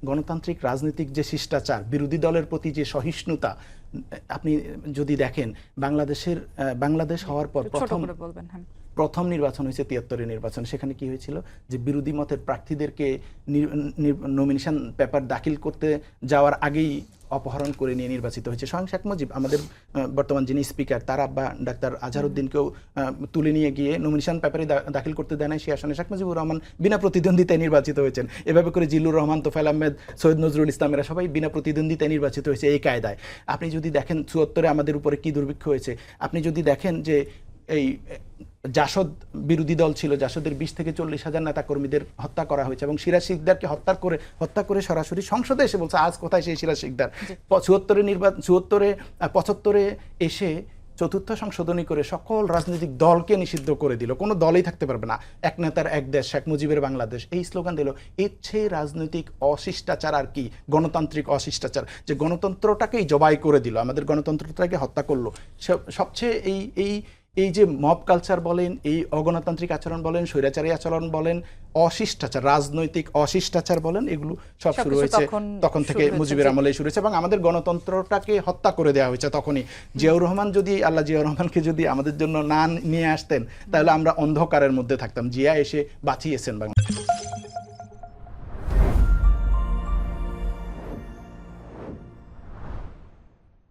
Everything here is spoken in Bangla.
গণতান্ত্রিক রাজনৈতিক যে শিষ্টাচার, বিরোধী দলের প্রতি যে সহিষ্ণুতা, আপনি যদি দেখেন বাংলাদেশ হওয়ার পর প্রথম নির্বাচন হয়েছে ৭৩-এর নির্বাচন। সেখানে কি হয়েছিল যে বিরোধী মতের প্রার্থীদেরকে নমিনেশন পেপার দাখিল করতে যাওয়ার আগেই অপহরণ করে নিয়ে নির্বাচিত হয়েছে। স্বয়ং শেখ মুজিব, আমাদের বর্তমান যিনি স্পিকার, তার আব্বা ডাক্তার আজহারউদ্দিনকেও তুলে নিয়ে গিয়ে নমিনেশন পেপারে দাখিল করতে দেয় না। সেই আসনে শেখ মুজিবুর রহমান বিনা প্রতিদ্বন্দ্বিতায় নির্বাচিত হয়েছেন। এভাবে করে জিল্লুর রহমান, তোফায়েল আহমেদ, সৈয়দ নজরুল ইসলাম এরা সবাই বিনা প্রতিদ্বন্দ্বিতায় নির্বাচিত হয়েছে এই কায়দায়। আপনি যদি দেখেন ৭৪-এ আমাদের উপরে কি দুর্ভিক্ষ হয়েছে, আপনি যদি দেখেন যে এই জাসদ বিরোধী দল ছিল, জাসদের ২০ থেকে ৪০ হাজার নেতা কর্মীদের হত্যা করা হয়েছে এবং সিরাজ শিকদারকে হত্যা করে সরাসরি সংসদে এসে বলছে আজ কোথায় সেই সিরাজ শিকদার। ৭৫-এ এসে চতুর্থ সংশোধনী করে সকল রাজনৈতিক দলকে নিষিদ্ধ করে দিল, কোনো দলই থাকতে পারবে না, এক নেতার এক দেশ, শেখ মুজিবের বাংলাদেশ, এই স্লোগান দিল। এর চেয়ে রাজনৈতিক অশিষ্টাচার আর কি? গণতান্ত্রিক অশিষ্টাচার, যে গণতন্ত্রটাকেই জবাই করে দিল, আমাদের গণতন্ত্রটাকে হত্যা করলো। সবচেয়ে এই যে মব কালচার বলেন, এই অগণতান্ত্রিক আচরণ বলেন, স্বৈরাচারী আচরণ বলেন, অশিষ্টাচার, রাজনৈতিক অশিষ্টাচার বলেন, এগুলো সব শুরু হয়েছে তখন থেকে, মুজিবের আমলে শুরু হয়েছে এবং আমাদের গণতন্ত্রটাকে হত্যা করে দেওয়া হয়েছে তখনই। জিয়াউর রহমান যদি, আল্লাহ জিয়াউর রহমানকে যদি আমাদের জন্য না নিয়ে আসতেন তাহলে আমরা অন্ধকারের মধ্যে থাকতাম। জিয়া এসে বাঁচিয়েছেন বাংলাদেশ।